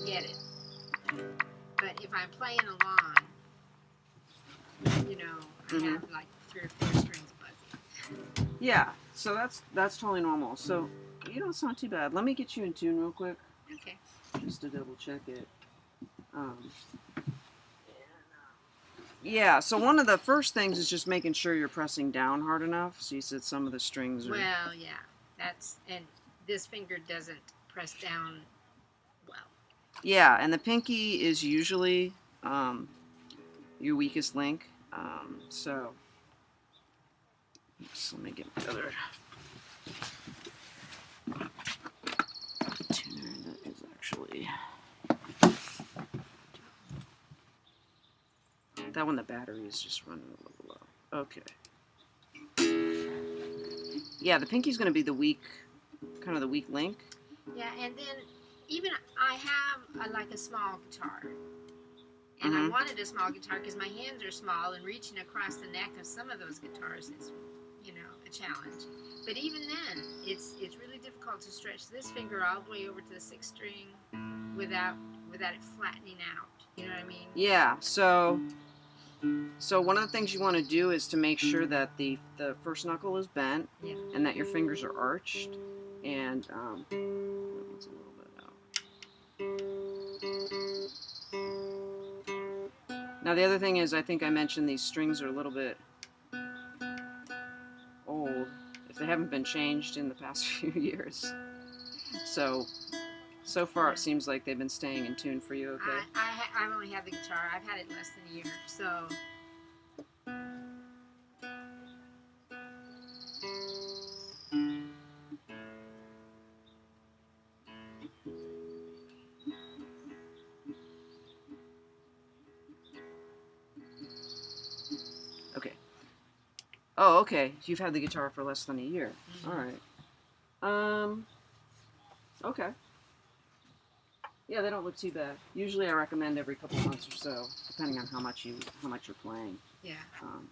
get it. But if I'm playing along, you know, I have like 3 or 4 strings buzzing. Yeah, so that's totally normal. So, you know, it's not too bad. Let me get you in tune real quick. Okay. Just to double check it. Yeah, so one of the first things is just making sure you're pressing down hard enough. So you said some of the strings are... Well, yeah, and this finger doesn't press down well. Yeah, and the pinky is usually your weakest link. So let me get my other tuner that is actually... That one, the battery is just running a little low. Okay. Yeah, the pinky's going to be the weak, kind of the weak link. Yeah, and then even I have like a small guitar. And I wanted a small guitar because my hands are small, and reaching across the neck of some of those guitars is, you know, a challenge. But even then, it's really difficult to stretch this finger all the way over to the 6th string without it flattening out. You know what I mean? Yeah. So one of the things you want to do is to make sure that the first knuckle is bent, and that your fingers are arched, and it's a little bit out. Now the other thing is, I think I mentioned these strings are a little bit old if they haven't been changed in the past few years. So far it seems like they've been staying in tune for you. Okay. I've only had the guitar. I've had it less than a year, so. Okay. Oh, okay. You've had the guitar for less than a year. All right. Okay. Yeah, they don't look too bad. Usually, I recommend every couple months or so, depending on how much you're playing. Yeah.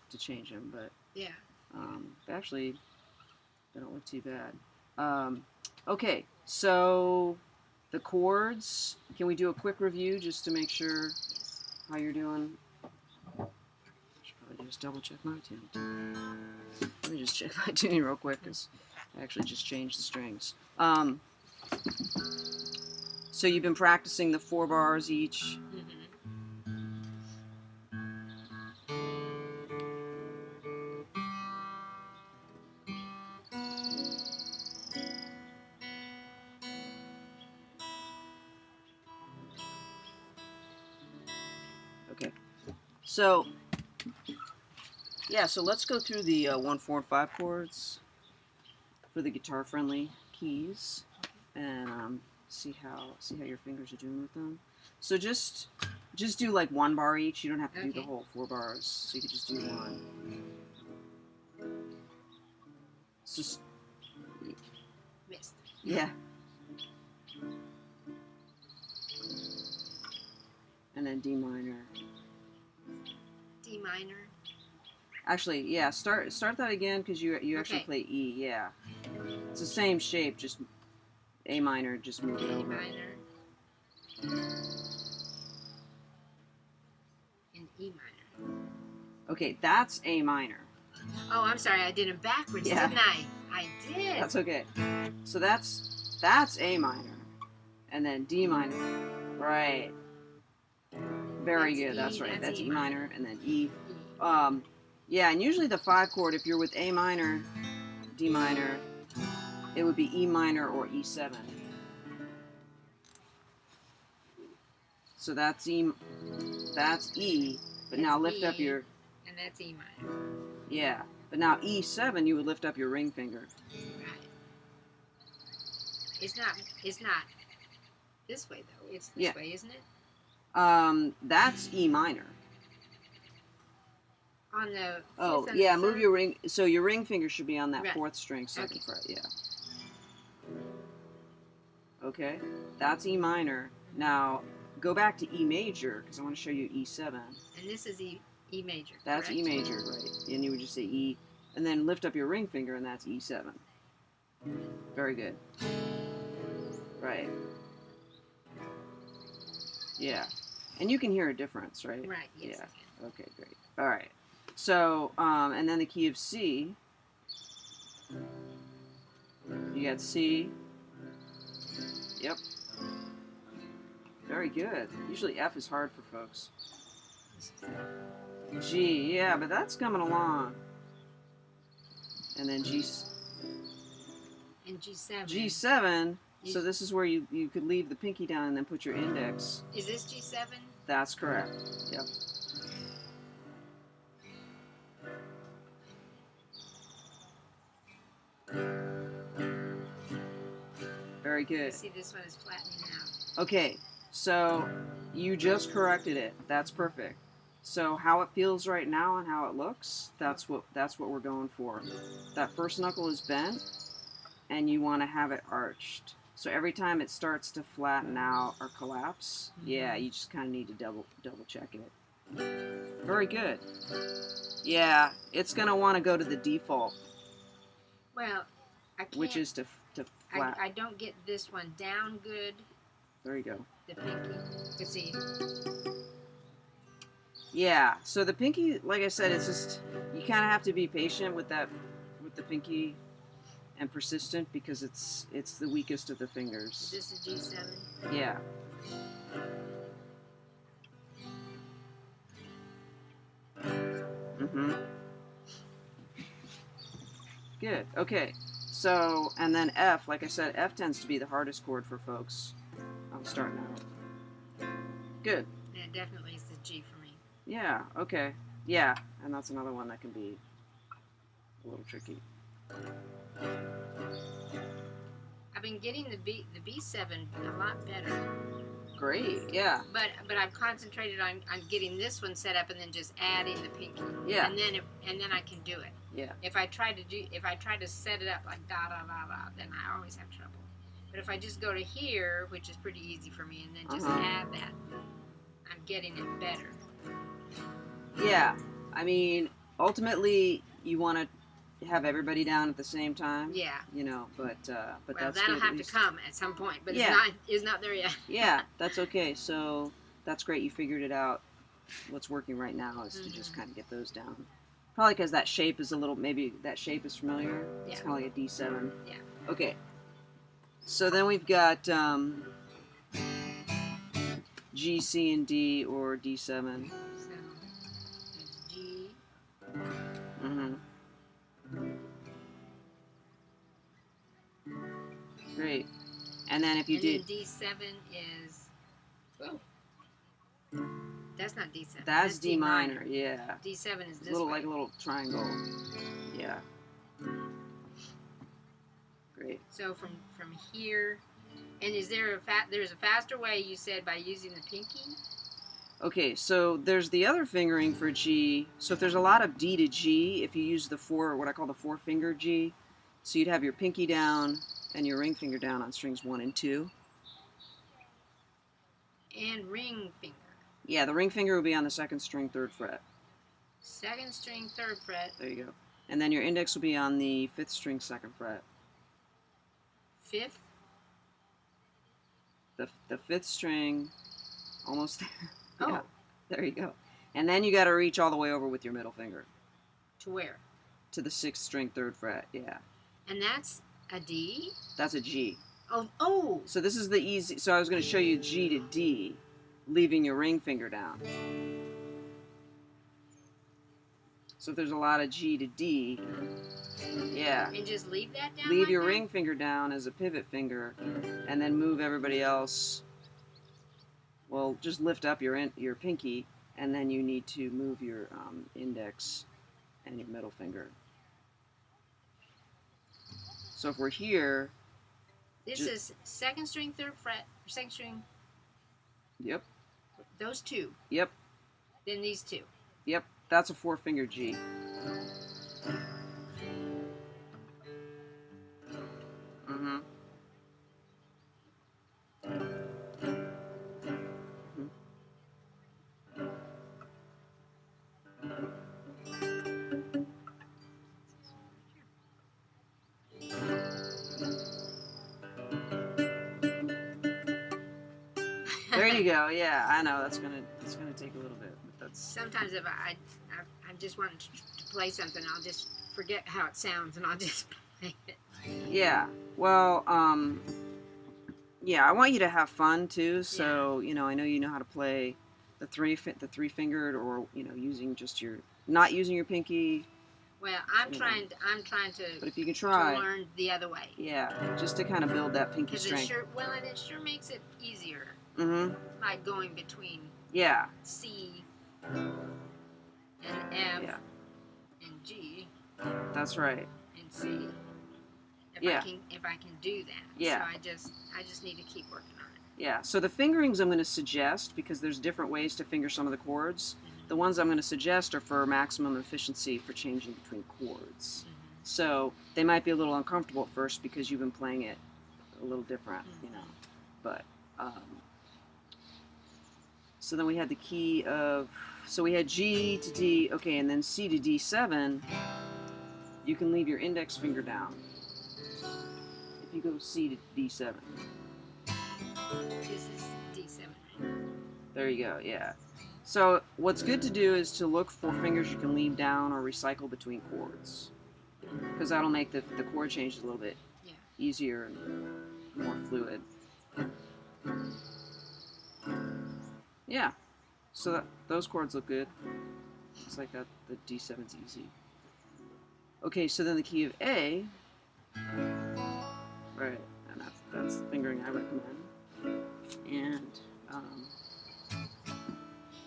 To change them, but yeah. Actually, they don't look too bad. Okay, so the chords. Can we do a quick review just to make sure how you're doing? I should probably just double check my tuning. Let me just check my tuning real quick because I actually just changed the strings. So you've been practicing the 4 bars each. Okay. So, yeah, so let's go through the 1, 4, and 5 chords for the guitar-friendly keys, and see how your fingers are doing with them. So just do like 1 bar each. You don't have to do the whole 4 bars. So you could just do 1. So, yeah. And then D minor. D minor. Actually, yeah. Start that again because you actually play E. Yeah. It's the same shape, just A minor. Just move it over. A minor. And E minor. Okay, that's A minor. Oh, I'm sorry. I did it backwards, didn't I? I did. That's okay. So that's A minor, and then D minor. Right. Very good. That's right. That's E minor, and then E. Yeah, and usually the 5 chord, if you're with A minor, D minor, it would be E minor or E7. So that's E, but now lift up your... And that's E minor. Yeah, but now E7, you would lift up your ring finger. Right. It's not this way, though. It's this way, isn't it? That's E minor. On the oh yeah, move your ring. So your ring finger should be on that 4th string, 2nd fret. Yeah. Okay, that's E minor. Now go back to E major because I want to show you E7. And this is E major. That's correct? E major, right? And you would just say E, and then lift up your ring finger, and that's E7. Very good. Right. Yeah. And you can hear a difference, right? Right, yes, Yeah. I can. Okay, great. All right. So, and then the key of C. You got C. Yep. Very good. Usually F is hard for folks. G, yeah, but that's coming along. And then G. And G7. G7. So this is where you could leave the pinky down and then put your index. Is this G7? That's correct. Yep. Very good. See, this one is flattening out. Okay, so you just corrected it. That's perfect. So how it feels right now and how it looks, that's what we're going for. That first knuckle is bent, and you want to have it arched. So every time it starts to flatten out or collapse, yeah, you just kind of need to double check it. Very good. Yeah, it's gonna want to go to the default. Well, I can't. Which is to flat. I don't get this one down good. There you go. The pinky. You see. Yeah. So the pinky, like I said, it's just you kind of have to be patient with the pinky, and persistent because it's the weakest of the fingers. Is this a G7? Yeah. Mhm. Good. Okay. So, and then F, like I said, F tends to be the hardest chord for folks. I'm starting out. Good. Yeah, definitely it's the G for me. Yeah. Okay. Yeah, and that's another one that can be a little tricky. I've been getting the B7 a lot better. Great. Yeah. But I've concentrated on getting this one set up and then just adding the pinky. Yeah. And then I can do it. Yeah. If I try to set it up like da da da da, then I always have trouble. But if I just go to here, which is pretty easy for me, and then just add that, I'm getting it better. Yeah. I mean, ultimately, you want to have everybody down at the same time. Yeah. You know, but Well, that's that'll good, have to come at some point, but Yeah. it's not there yet. Yeah, that's okay. So that's great. You figured it out. What's working right now is to just kind of get those down. Probably because that shape is maybe that shape is familiar. It's Yeah. kind of like a D7. Yeah. Okay. So then we've got G, C, and D, or D7. So it's G. Mm-hmm. Great. And then if you Then D7 is. Whoa. That's not D7. That's D minor. Yeah. D7 is It's this a little way. like a little triangle. Yeah. Great. So from here, and is there there's a faster way you said by using the pinky? Okay, so there's the other fingering for G. So if there's a lot of D to G, if you use what I call the four finger G, so you'd have your pinky down and your ring finger down on strings 1 and 2. And ring finger. Yeah, the ring finger will be on the 2nd string, 3rd fret. 2nd string, 3rd fret. There you go. And then your index will be on the 5th string, 2nd fret. 5th. The 5th string, almost there. Oh. Yeah, there you go. And then you got to reach all the way over with your middle finger. To where? To the 6th string, 3rd fret. Yeah. And that's a D? That's a G. Oh. So this is the easy. So I was going to show you G to D, leaving your ring finger down. So if there's a lot of G to D, yeah. And just leave that down. Leave like your that? ring finger down as a pivot finger, and then move everybody else. Well, just lift up your pinky, and then you need to move your index and your middle finger. So if we're here, This is 2nd string, 3rd fret, 2nd string. Yep. Those two. Yep. Then these two. Yep. That's a 4-finger G. Mm-hmm. There you go. Yeah, I know it's gonna take a little bit, but that's. Sometimes if I'm just wanting to play something, I'll just forget how it sounds and I'll just play it. Yeah. Well, yeah, I want you to have fun too. So I know you know how to play the three fingered, or using just not using your pinky. Well, I'm trying to. But if you can try to learn the other way. Yeah, just to kind of build that pinky strength. And it sure makes it easier. Mm-hmm. Like going between. Yeah. C and F and G. That's right. And C. If I can do that. Yeah. So I just need to keep working on it. Yeah. So the fingerings I'm going to suggest, because there's different ways to finger some of the chords. Mm-hmm. The ones I'm going to suggest are for maximum efficiency for changing between chords. Mm-hmm. So they might be a little uncomfortable at first because you've been playing it a little different, But so then we had the key of, so we had G to D, okay, and then C to D7. You can leave your index finger down. If you go C to D7. This is D7, right? There you go, yeah. So what's good to do is to look for fingers you can leave down or recycle between chords. Because that'll make the chord changes a little bit easier and more fluid. Yeah. So those chords look good. Looks like the D7's easy. Okay, so then the key of A. Right, and that's the fingering I recommend.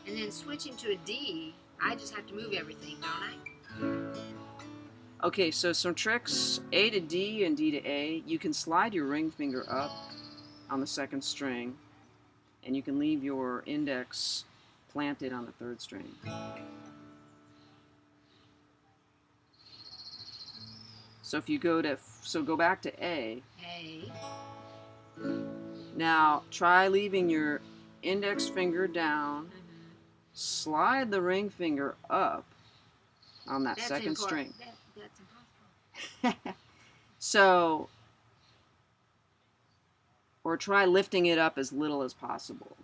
And then switching to a D, I just have to move everything, don't I? Okay, so some tricks, A to D and D to A. You can slide your ring finger up on the second string, and you can leave your index planted on the third string. So if you go back to A. Now try leaving your index finger down, slide the ring finger up on that second string. That's impossible. So, or try lifting it up as little as possible.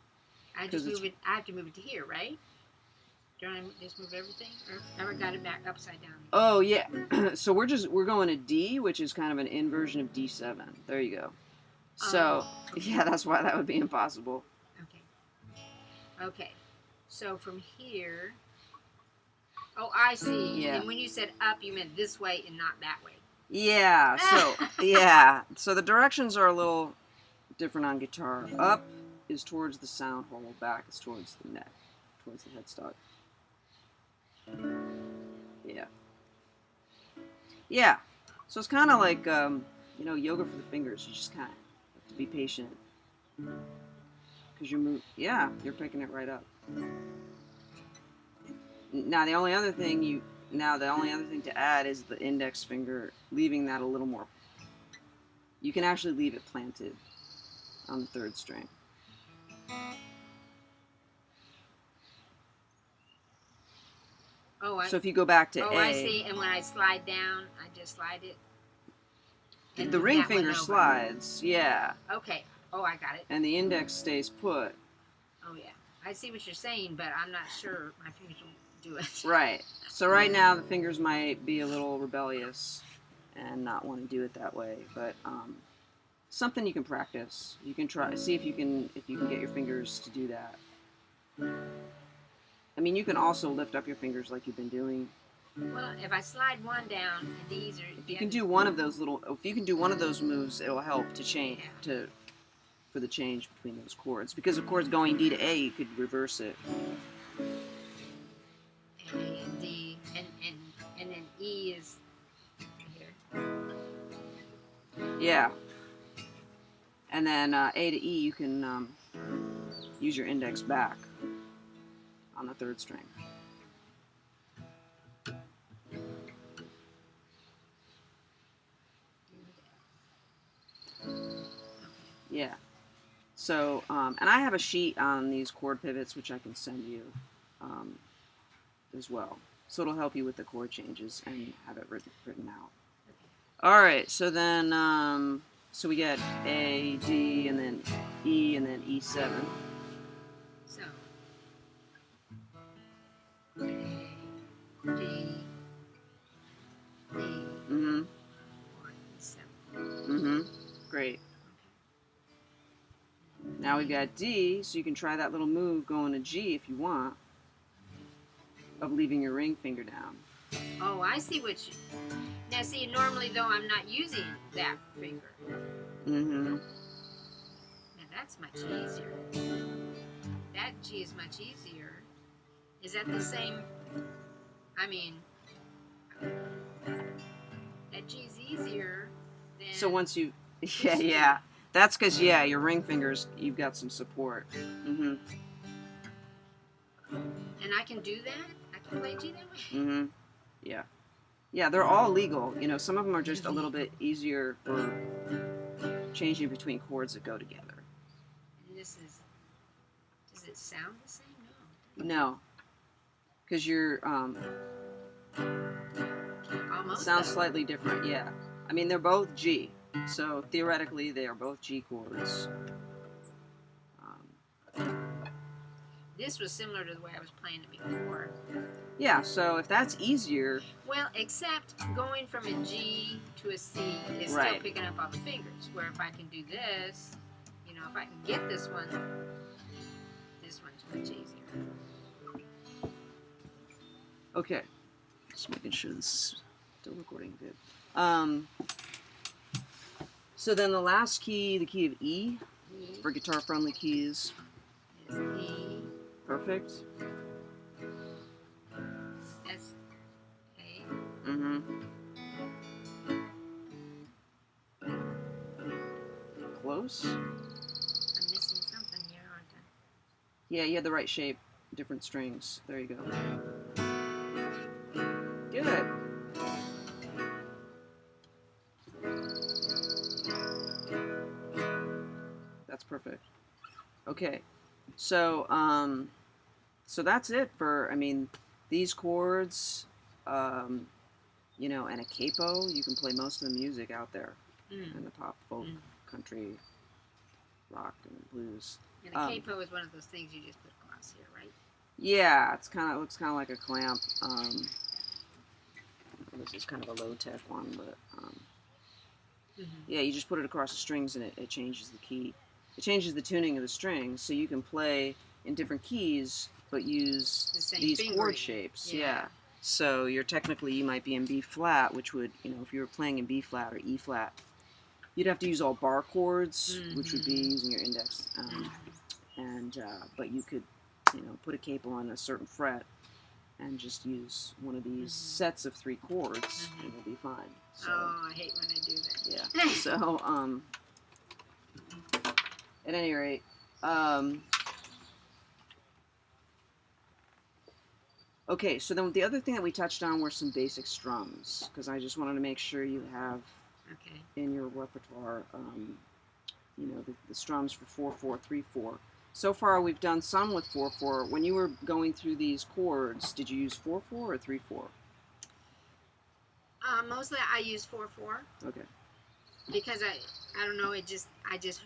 I have to move it to here, right? Don't I just move everything? Or I got it back upside down? Oh, yeah. So we're going to D, which is kind of an inversion of D7. There you go. So, yeah, that's why that would be impossible. Okay. So from here... Oh, I see. Yeah. And when you said up, you meant this way and not that way. Yeah. So, yeah. So the directions are a little different on guitar. Up is towards the sound hole. Back is towards the neck, towards the headstock. Yeah. Yeah. So it's kind of like, yoga for the fingers. You just kind of have to be patient. Because you're picking it right up. Now the only other thing to add is the index finger, leaving that a little more. You can actually leave it planted on the third string. So if you go back to A. Oh, I see. And when I slide down, I just slide it. The ring finger slides, yeah. Okay. Oh, I got it. And the index stays put. Oh, yeah. I see what you're saying, but I'm not sure my fingers will do it. Right. So right now the fingers might be a little rebellious and not want to do it that way, but something you can practice. You can try, see if you can get your fingers to do that. I mean, you can also lift up your fingers like you've been doing. Well, if I slide one down, these are. If you can do one of those moves, it'll help to change for the change between those chords. Because of course, going D to A, you could reverse it. A and D, and then E is here. Yeah. And then A to E, you can use your index back on the third string. Yeah. So, and I have a sheet on these chord pivots, which I can send you as well. So it'll help you with the chord changes and have it written out. All right. So then, so we get A, D, and then E, and then E7. D, D, Mm-hmm. 4, and 7. Mm-hmm. Great. Now we've got D, so you can try that little move going to G if you want, of leaving your ring finger down. Oh, I see what you... Now, see, normally, though, I'm not using that finger. Mm-hmm. Now, that's much easier. That G is much easier. Is that the same... I mean... That G is easier than... So once you... Yeah. That's because, yeah, your ring fingers, you've got some support. Mm-hmm. And I can do that? I can play G that way? Mm-hmm. Yeah. Yeah, they're all legal. You know, some of them are just a little bit easier for changing between chords that go together. And this is... Does it sound the same? No. No. Because your Almost. sounds slightly different, yeah. I mean, they're both G. So theoretically, they are both G chords. This was similar to the way I was playing it before. Yeah, so if that's easier... Well, except going from a G to a C is Right. still picking up all the fingers. Where if I can do this, you know, if I can get this one's much easier. Okay. Just making sure this is still recording good. So then the last key, the key of E, E for guitar-friendly keys. is E. Perfect. That's A. Mm-hmm. Close. I'm missing something here, aren't I? Yeah, you had the right shape. Different strings. There you go. Good. That's perfect. Okay. So, so that's it for, I mean, these chords, you know, and a capo. You can play most of the music out there in the pop, folk, country, rock, and blues. And a capo is one of those things you just put across here, right? Yeah, it's looks kind of like a clamp. This is kind of a low tech one, but yeah, you just put it across the strings and it changes the key. It changes the tuning of the strings, so you can play in different keys, but use these fingering. chord shapes. Yeah. So you might be in B flat, which would, you know, if you were playing in B flat or E flat, you'd have to use all bar chords, which would be using your index. But you could, you know, put a capo on a certain fret and just use one of these sets of 3 chords, and you'll be fine. So, oh, I hate when I do that. Yeah. So, at any rate, okay, so then the other thing that we touched on were some basic strums, because I just wanted to make sure you have in your repertoire, you know, the strums for 4/4, 3/4. So far, we've done some with 4/4. When you were going through these chords, did you use 4/4 or 3/4? Mostly I use 4/4. Okay. Because I don't know, I just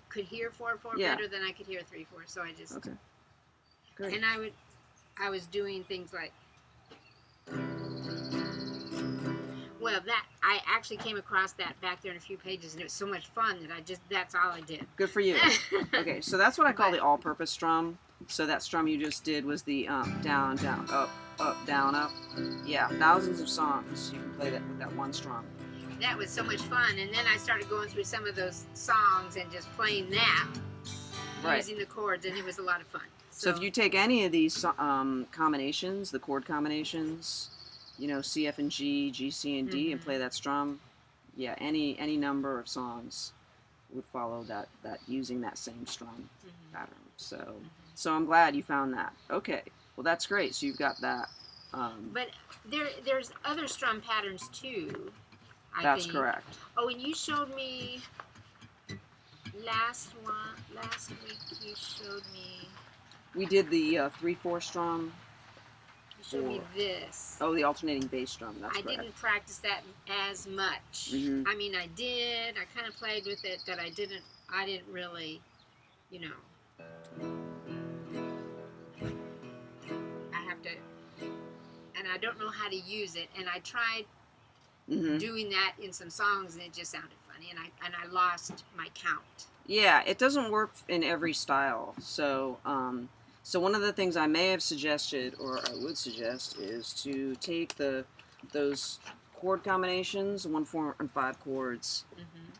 could hear 4/4 better than I could hear 3/4. So I just Okay. Great. And I was doing things like, well, that I actually came across that back there in a few pages, and it was so much fun that that's all I did. Good for you. Okay, so that's what I call the all-purpose strum. So that strum you just did was the down, down, up, down, up. Yeah, thousands of songs you can play that with that one strum. That was so much fun, and then I started going through some of those songs and just playing that, using the chords, and it was a lot of fun. So if you take any of these combinations, the chord combinations, you know, C, F, and G, G, C, and D, and play that strum, yeah, any number of songs would follow that using that same strum pattern. So I'm glad you found that. Okay, well that's great. So you've got that. But there's other strum patterns too. That's correct. Oh, and you showed me last week. You showed me. We did the 3/4 strum. You showed me this. Oh, the alternating bass drum. That's correct. I didn't practice that as much. I mean, I did. I kind of played with it, but I didn't really, you know. I have to. And and I don't know how to use it. And I tried Mm-hmm. doing that in some songs, and it just sounded funny, and I lost my count. Yeah, it doesn't work in every style. So, so one of the things I may have suggested, or I would suggest, is to take those chord combinations, 1, 4, and 5 chords,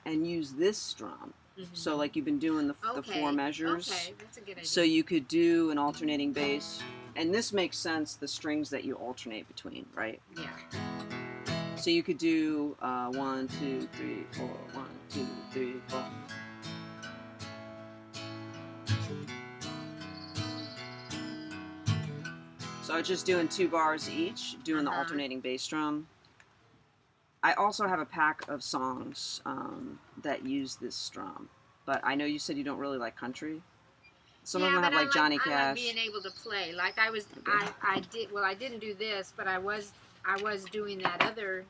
and use this strum. So, like you've been doing the 4 measures. Okay, that's a good idea. So you could do an alternating bass, and this makes sense. The strings that you alternate between, right? Yeah. So you could do 1, 2, 3, 4, 1, 2, 3, 4. So it's just doing 2 bars each, doing the alternating bass drum. I also have a pack of songs that use this strum, but I know you said you don't really like country. Some of them have like Johnny Cash. I like being able to play. Like I was, okay. I did. Well, I didn't do this, but I was doing that other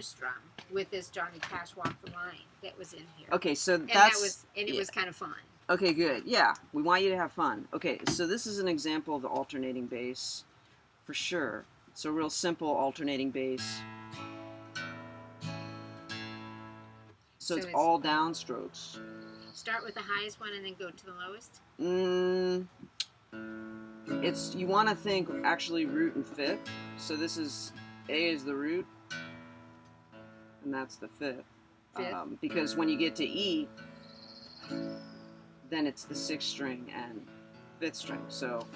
strum with this Johnny Cash "Walk the Line" that was in here. Okay, so it was kind of fun. Okay, good. Yeah, we want you to have fun. Okay, so this is an example of the alternating bass, for sure. So real simple alternating bass. So it's all downstrokes. Start with the highest one and then go to the lowest? It's, you want to think actually root and fifth. So this is, A is the root, and that's the fifth. Because when you get to E, then it's the 6th string and 5th string. So,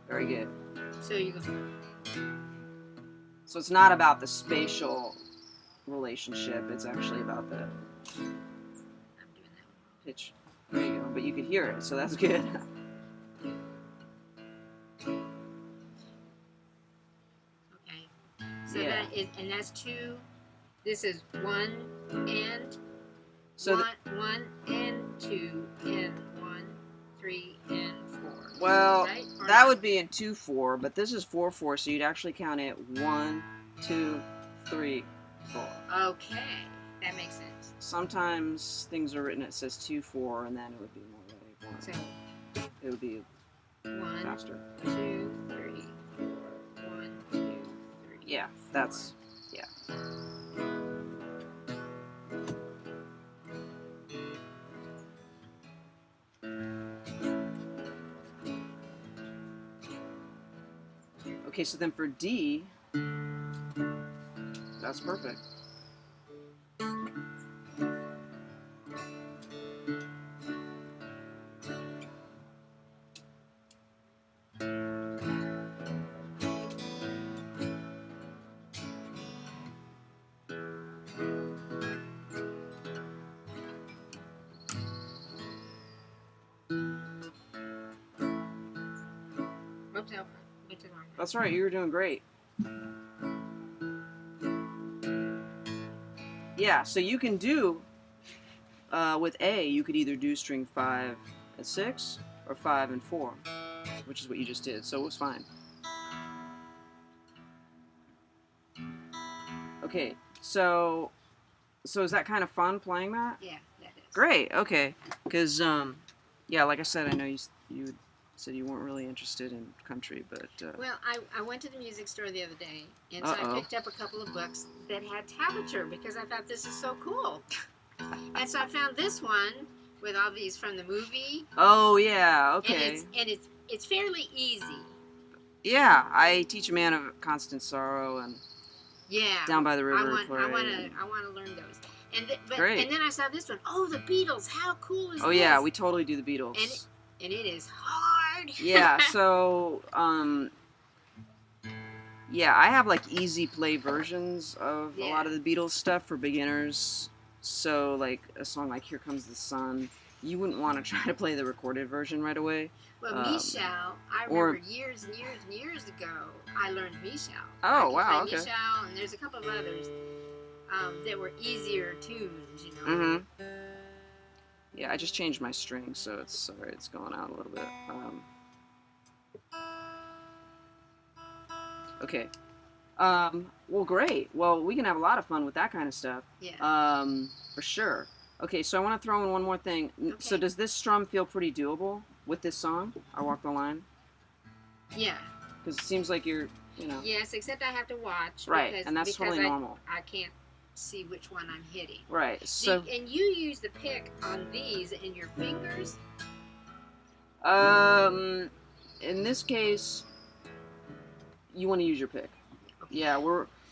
very good. So you go. So it's not about the spatial relationship. It's actually about the I'm doing that pitch. There you go. But you could hear it, so that's good. Okay. So that is, and that's 2. This is 1 and so 1 and 2 and 1, 3 and 4. Well, right? That would be in 2/4, but this is 4/4, so you'd actually count it 1, 2, 3, 4. Okay, that makes sense. Sometimes things are written, it says 2/4, and then it would be more like 1. So it would be 1, faster. 2, 3, 4. 1, 2, 3. Yeah, that's, yeah. Okay, so then for D, that's perfect. Oops, no. That's right, you were doing great. Yeah, so you can do, with A, you could either do string 5 and 6, or 5 and 4, which is what you just did, so it was fine. Okay, so is that kind of fun playing that? Yeah, that is. Great, okay, because, yeah, like I said, I know you said you weren't really interested in country, but... Well, I went to the music store the other day, and so I picked up a couple of books that had tablature, because I thought this is so cool. And so I found this one with all these from the movie. Oh, yeah, okay. And it's fairly easy. Yeah, I teach a man of constant sorrow, and down by the river. I want to learn those. Great. And then I saw this one. Oh, the Beatles! How cool is this? Oh yeah, we totally do the Beatles. And it is hard. Yeah, so yeah, I have like easy play versions of a lot of the Beatles stuff for beginners. So like a song like "Here Comes the Sun," you wouldn't want to try to play the recorded version right away. Well, Michelle, I remember years and years and years ago, I learned Michelle. Oh, wow, okay. Michelle, and there's a couple of others that were easier tunes, you know. Mm-hmm. Yeah, I just changed my string, so it's sorry, it's going out a little bit. Okay. Well, great. Well, we can have a lot of fun with that kind of stuff. Yeah. For sure. Okay, so I want to throw in one more thing. Okay. So does this strum feel pretty doable with this song, I Walk the Line? Yeah. Because it seems like you're, Yes, except I have to watch. Right, because, and that's totally normal. I can't see which one I'm hitting. Right. So. And you use the pick on these in your fingers? In this case, you want to use your pick. Okay. Yeah,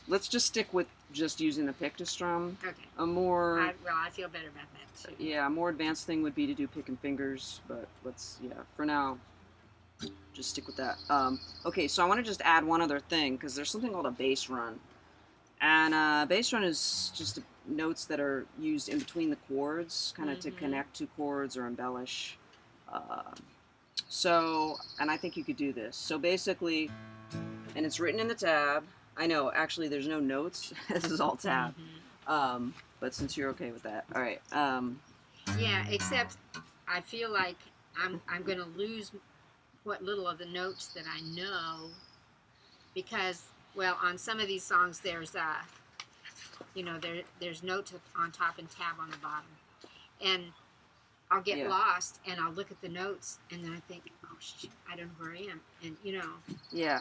let's just stick with just using the pick to strum. Okay. I feel better about that too. Yeah, a more advanced thing would be to do pick and fingers, but for now, just stick with that. Okay, so I want to just add one other thing, because there's something called a bass run. And bass run is just notes that are used in between the chords, kind of to connect two chords or embellish. And I think you could do this. So basically, and it's written in the tab. I know, actually, there's no notes. This is all tab. But since you're okay with that, all right. Yeah, except I feel like I'm going to lose what little of the notes that I know, because, well, on some of these songs there's there's notes on top and tab on the bottom, and I'll get lost and I'll look at the notes and then I think, oh shoot, I don't know where I am, and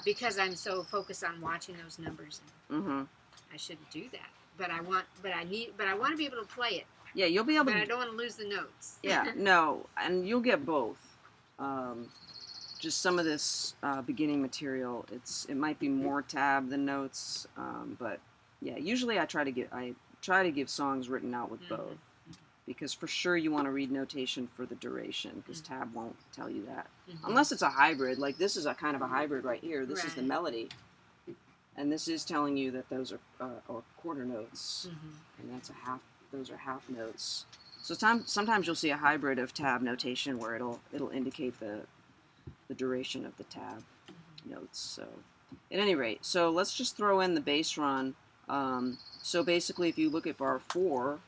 because I'm so focused on watching those numbers, and I shouldn't do that. But I want to be able to play it. Yeah, you'll be able to. But I don't want to lose the notes. Yeah, no, and you'll get both. Just some of this beginning material, it might be more tab than notes, but yeah, usually I try to give songs written out with both, because for sure you want to read notation for the duration, because tab won't tell you that, unless it's a hybrid. Like this is a kind of a hybrid right here. This is the melody, and this is telling you that those are quarter notes, and those are half notes. So sometimes you'll see a hybrid of tab notation where it'll indicate the duration of the tab notes. So at any rate, so let's just throw in the bass run. So basically, if you look at bar 4, 1,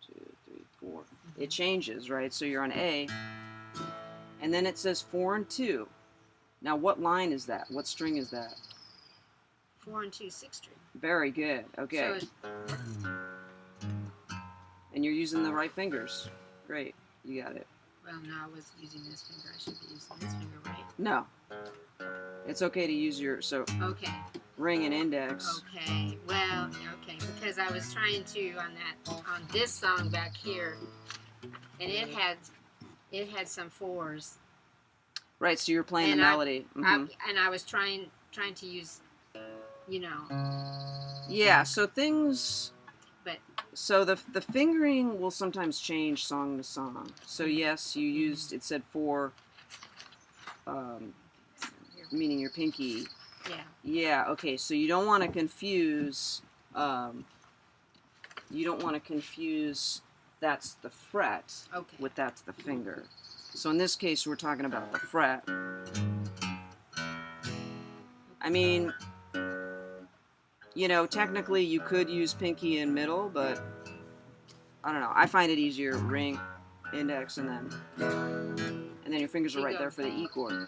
2, 3, 4, it changes, right? So you're on A, and then it says 4 and 2. Now, what line is that? What string is that? 4 and 2, 6 string. Very good. Okay. So and you're using the right fingers. Great. You got it. Well, no, I was using this finger. I should be using this finger, right? No. It's okay to use your Okay. Ring and index. Okay. Well, okay, because I was trying to on this song back here, and it had some 4s. Right. So you're playing the melody. And I was trying to use, Yeah. So things. But. So the fingering will sometimes change song to song. So yes, you used, it said 4, meaning your pinky. Yeah. Yeah. Okay. So you don't want to confuse. That's the fret with that's the finger. So in this case, we're talking about the fret. I mean, technically you could use pinky and middle, but I don't know. I find it easier ring, index, and then your fingers are right there for the E chord.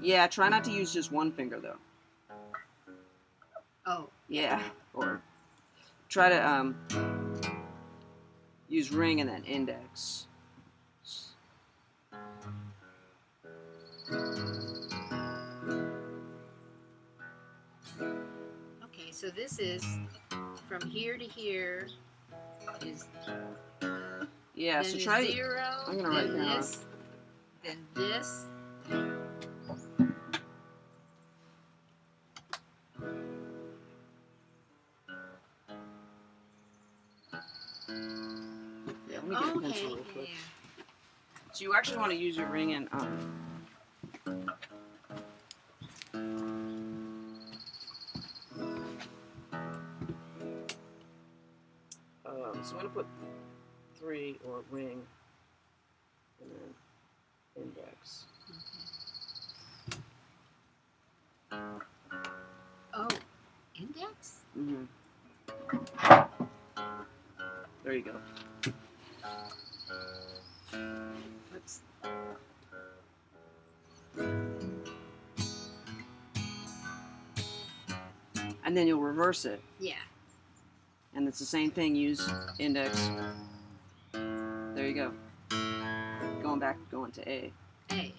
Yeah, try not to use just one finger though. Oh. Yeah, or try to use ring and then index. Okay, so this is from here to here is. Yeah, so try 0. I'm gonna write down. Then this. Yeah, let me get a pencil real quick. Yeah. So you actually want to use your ring and so I'm gonna put 3 or ring and then index. Oh, index? There you go. Whoops. And then you'll reverse it. Yeah. And it's the same thing, use index. There you go. Going to A. A.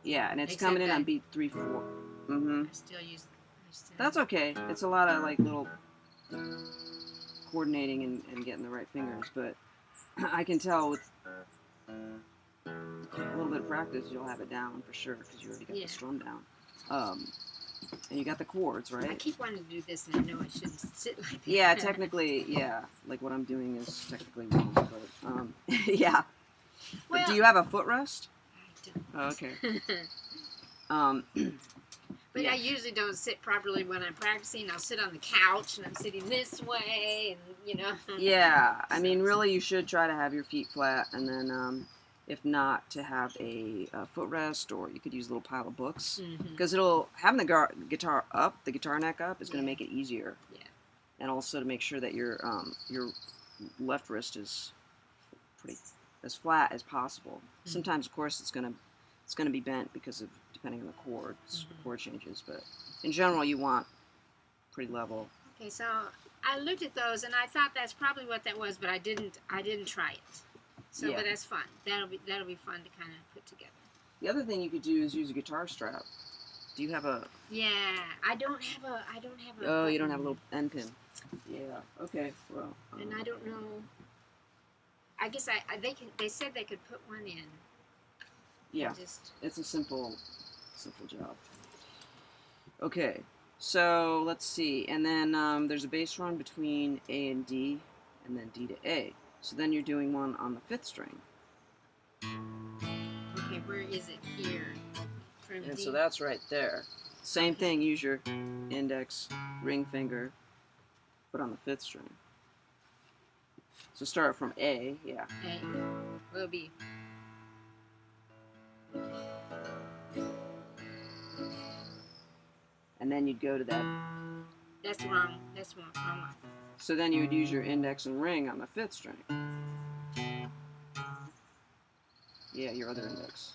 Yeah, and it's Except coming in that on beat 3/4. Mm-hmm. I still use. That's okay. It's a lot of like little coordinating and getting the right fingers, but I can tell with a little bit of practice you'll have it down for sure because you already got the strum down. And you got the chords, right? I keep wanting to do this, and I know I shouldn't sit like that. Yeah, technically, yeah. Like what I'm doing is technically wrong, but yeah. Well, do you have a footrest? I don't. Oh, okay. But yeah. I usually don't sit properly when I'm practicing. I'll sit on the couch, and I'm sitting this way, and Yeah, I mean, really, you should try to have your feet flat, and then, if not, to have a footrest, or you could use a little pile of books, because it'll having the guitar up, the guitar neck up, is going to make it easier. Yeah. And also to make sure that your left wrist is pretty as flat as possible. Sometimes, of course, it's gonna be bent because of depending on the chords, chord changes, but in general, you want pretty level. Okay, so I looked at those and I thought that's probably what that was, but I didn't try it. So, but that's fun. That'll be fun to kind of put together. The other thing you could do is use a guitar strap. Do you have a? Yeah, I don't have a. Oh, you don't have a little end pin. Yeah. Okay. Well. And I don't know. I guess they said they could put one in. Yeah. It's a simple job. Okay. So let's see, and then there's a bass run between A and D, and then D to A. So then you're doing one on the 5th string. Okay, where is it here? And so that's right there. Same thing. Use your index, ring finger, put on the 5th string. So start from A, yeah. A will be. And then you'd go to that. That's wrong. That's wrong. Wrong. So then you would use your index and ring on the 5th string. Yeah, your other index.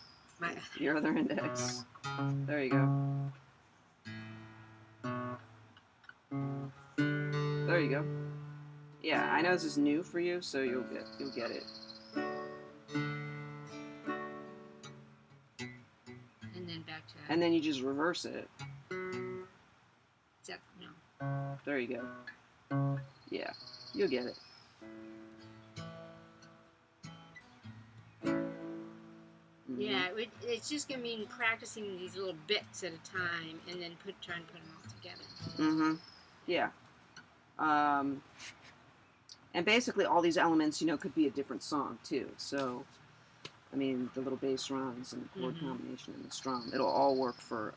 Your other index. There you go. There you go. Yeah, I know this is new for you, so you'll get it. And then back to. And then you just reverse it. No. There you go. Yeah, you'll get it. Yeah, it's just gonna mean practicing these little bits at a time, and then trying to put them all together. Yeah. And basically all these elements, could be a different song too. So, I mean, the little bass runs and the chord combination and the strum, it'll all work for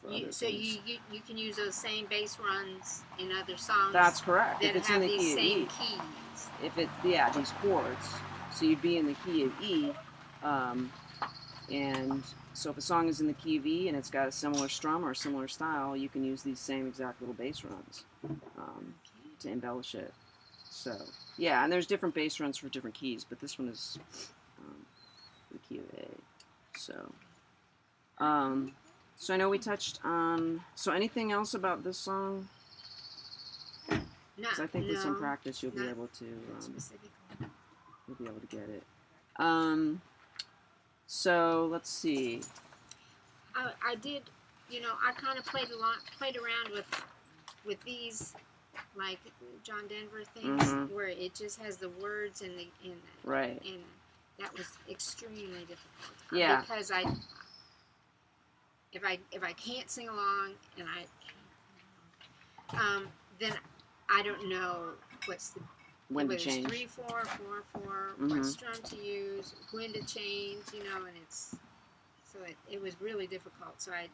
other so things. you can use those same bass runs in other songs. That's correct. That if it's have in the these key same of E. keys. These chords. So you'd be in the key of E, and so if a song is in the key of E and it's got a similar strum or a similar style, you can use these same exact little bass runs to embellish it. So, yeah, and there's different bass runs for different keys, but this one is the key of A. So, so I know we touched on. So, anything else about this song? Because I think with some practice you'll be able to. You'll be able to get it. So let's see. I did, I kind of played around with these, like John Denver things, where it just has the words and the right. And that was extremely difficult. Yeah. Because if I can't sing along and then I don't know what's the. When to change. 3, 4, 4, 4, what strum to use, when to change, and so it was really difficult. So I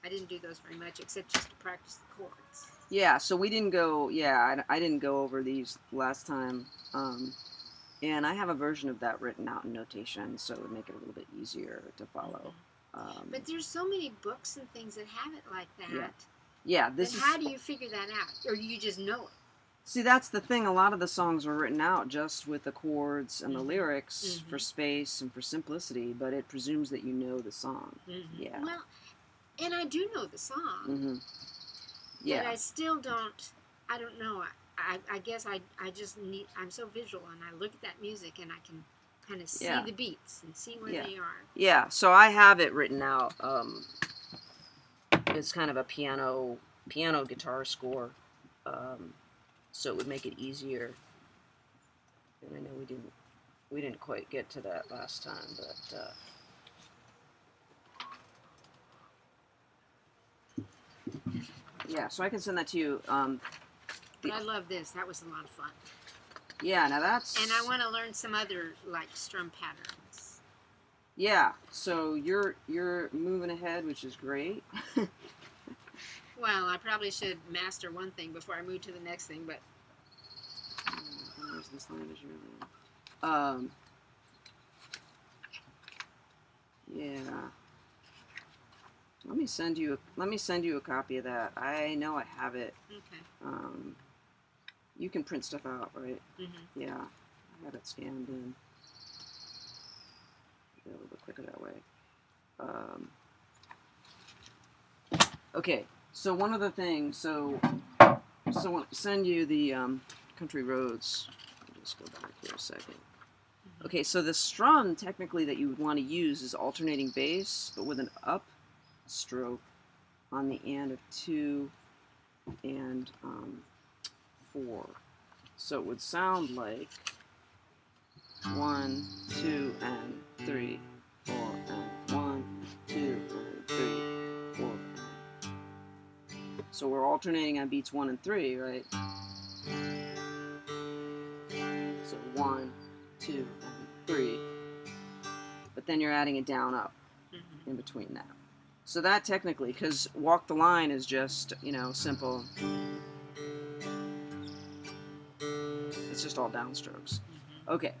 didn't do those very much, except just to practice the chords. Yeah, so we didn't go. Yeah, I didn't go over these last time, and I have a version of that written out in notation, so it would make it a little bit easier to follow. But there's so many books and things that have it like that. Yeah. How do you figure that out, or do you just know it? See, that's the thing. A lot of the songs were written out just with the chords and the lyrics for space and for simplicity, but it presumes that you know the song. Yeah. Well, and I do know the song. Yeah. But I still don't. I don't know. I guess I just need. I'm so visual, and I look at that music, and I can kind of see Yeah. the beats and see where Yeah. they are. Yeah, so I have it written out. It's kind of a piano guitar score, so it would make it easier. And I know we didn't quite get to that last time, but yeah. So I can send that to you. But I love this. That was a lot of fun. Yeah, now that's. And I want to learn some other like strum patterns. Yeah, so you're moving ahead, which is great. Well, I probably should master one thing before I move to the next thing, but Where's this language really? Yeah. Let me send you a copy of that. I know I have it. okay. You can print stuff out, right? Mm-hmm. Yeah. I have it scanned in. Be a little bit quicker that way. Okay. So one of the things, so when I send you the country roads. I'll just go back here a second. Okay, so the strum technically that you would want to use is alternating bass, but with an up stroke on the end of 2 and 4. So it would sound like 1, 2, and 3, 4, and 1, 2, and 3, 4. So we're alternating on beats 1 and 3, right? So 1, 2, and 3. But then you're adding a down up in between that. So that technically, because walk the line is just, simple. It's just all downstrokes. Okay.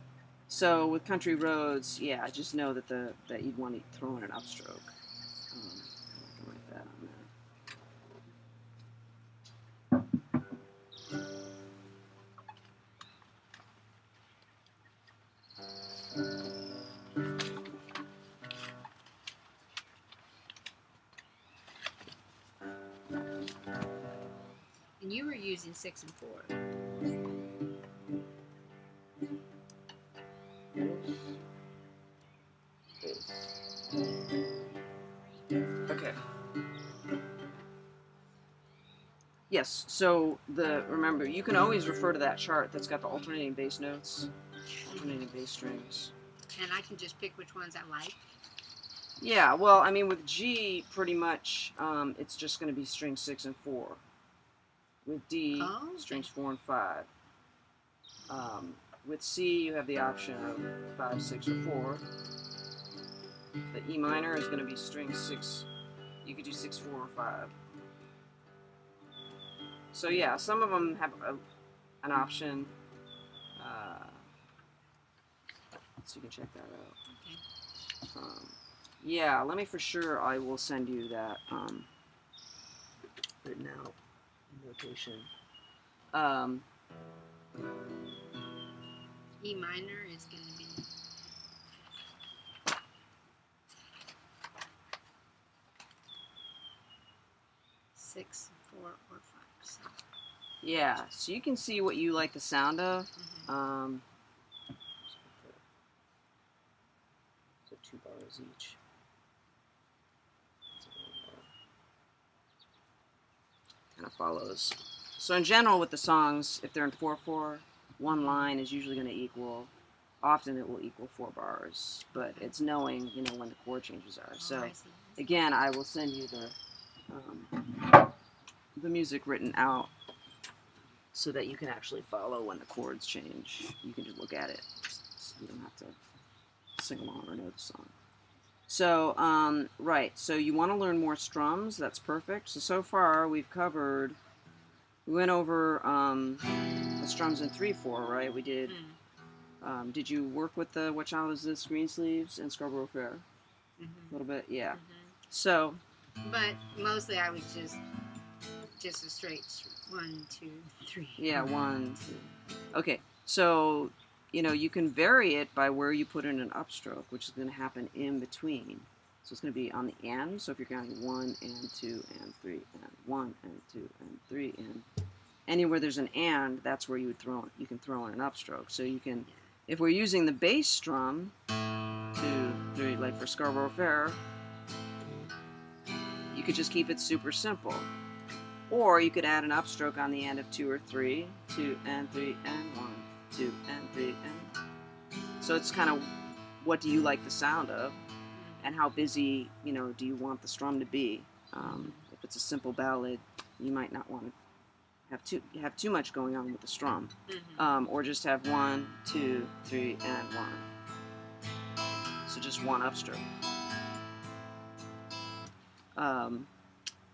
So with country roads, yeah, I just know that you'd want to throw in an upstroke. I can write that on there. And you were using 6 and 4. Okay. Yes, so remember, you can always refer to that chart that's got the alternating bass notes, alternating bass strings. And I can just pick which ones I like. Yeah, well, I mean, with G, pretty much, it's just going to be strings 6 and 4. With D, strings 4 and 5. With C, you have the option of 5, 6, or 4. The E minor is going to be string 6. You could do 6, 4, or 5. So yeah, some of them have an option. So you can check that out. Okay. Yeah, let me for sure. I will send you that written out notation. E minor is going to be 6, 4, or 5. So. Yeah, so you can see what you like the sound of. So 2 bars each. Kind of follows. So in general, with the songs, if they're in 4/4, one line is usually going to equal. Often it will equal 4 bars, but it's knowing, when the chord changes are. So again, I will send you the music written out so that you can actually follow when the chords change. You can just look at it. You don't have to sing along or know the song. So, right. So you want to learn more strums. That's perfect. So far we've covered. We went over the strums in 3/4, right? We did. Did you work with the What Child Is This, Green Sleeves, and Scarborough Fair? A little bit, yeah. So. But mostly I was just a straight 1, 2, 3. Yeah, 1, 2. Okay, so you can vary it by where you put in an upstroke, which is going to happen in between. So it's going to be on the end. So if you're counting 1 and 2 and 3 and 1 and 2 and 3 and anywhere there's an and, that's where you can throw in an upstroke. So you can, if we're using the bass strum, 2, 3, like for Scarborough Fair, you could just keep it super simple. Or you could add an upstroke on the end of 2 or 3, 2 and 3 and 1, 2 and 3 and. So it's kind of, what do you like the sound of, and how busy, do you want the strum to be? If it's a simple ballad, you might not want to have too much going on with the strum, or just have 1, 2, 3 and 1. So just one upstroke.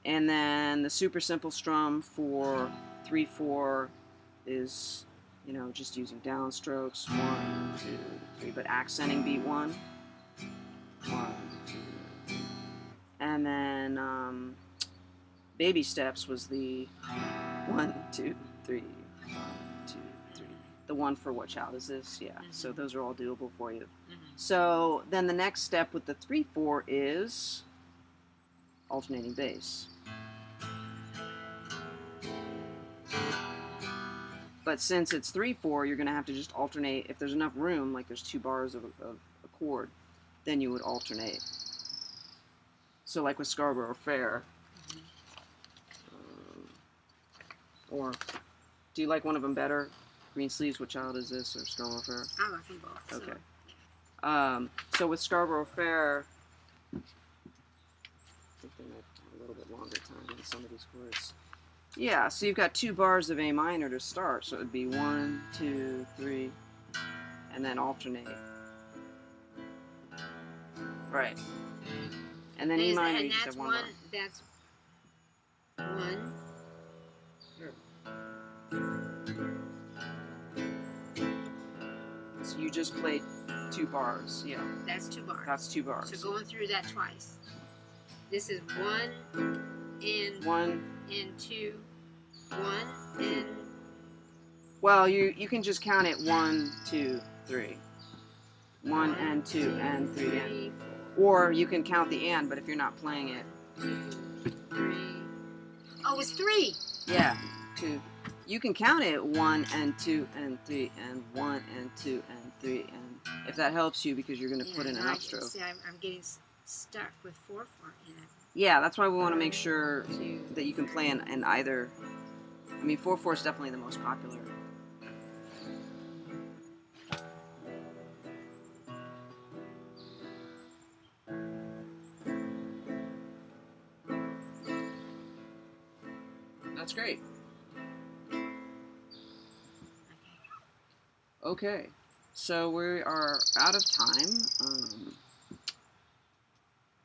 And then the super simple strum for 3/4 is, just using downstrokes, 1, 2, 3, but accenting beat 1, 1, 2, and then baby steps was the 1, 2, 3, 1, 2, 3. The one for what child is this? Yeah. So those are all doable for you. So then the next step with the 3/4 is alternating bass. But since it's 3/4, you're going to have to just alternate. If there's enough room, like there's 2 bars of a chord, then you would alternate. So like with Scarborough Fair. Or do you like one of them better? Green Sleeves, What Child Is This? Or Scarborough Fair? I like them both. Okay. So with Scarborough Fair, I think they might have a little bit longer time in some of these chords. Yeah, so you've got 2 bars of A minor to start, so it would be 1, 2, 3, and then alternate. Right. And then E minor, you just have 1 bar. That's 1. So you just played 2 bars, yeah. That's 2 bars. That's 2 bars. So going through that twice. This is 1 and 1 and 2, 1 and. Well, you can just count it 1, 2, 3. 1 and 2 and 3 and. Or you can count the and, but if you're not playing it. 2, 3. Oh, it's 3. Yeah, 2. You can count it 1 and 2 and 3 and 1 and 2 and 3 and. If that helps you, because you're going to put in an upstroke. See, I'm getting stuck with 4/4 in it. Yeah, that's why we want to make sure that you can play in either. I mean, 4/4 is definitely the most popular. That's great. Okay, so we are out of time,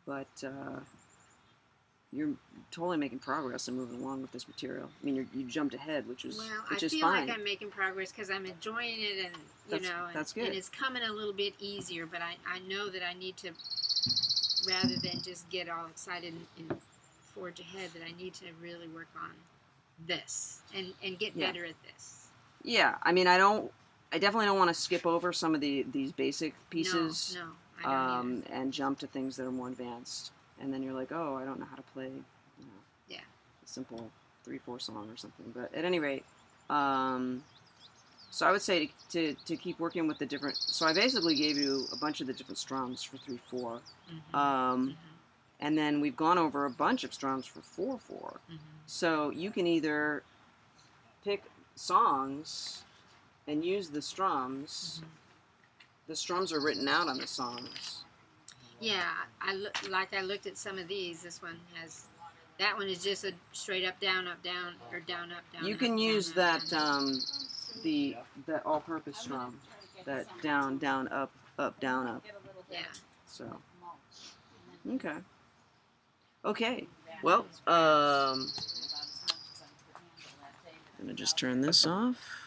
but you're totally making progress and moving along with this material. I mean, you jumped ahead, which is fine. I feel like I'm making progress because I'm enjoying it, and that's good. And it's coming a little bit easier. But I know that I need to, rather than just get all excited and forge ahead, that I need to really work on this and get better at this. Yeah, I mean, I definitely don't want to skip over some of these basic pieces. No, I don't and jump to things that are more advanced. And then you're like, oh, I don't know how to play, a simple 3/4 song or something. But at any rate, so I would say to keep working with the different. So I basically gave you a bunch of the different strums for 3/4, and then we've gone over a bunch of strums for 4/4. So you can either pick songs and use the strums. The strums are written out on the songs. Yeah, I looked at some of these. This one has, that one is just a straight up, down, or down, up, down. You can use that the all-purpose strum, that down, down, up, up, down, up. Yeah. So, okay. Well, I'm gonna just turn this off.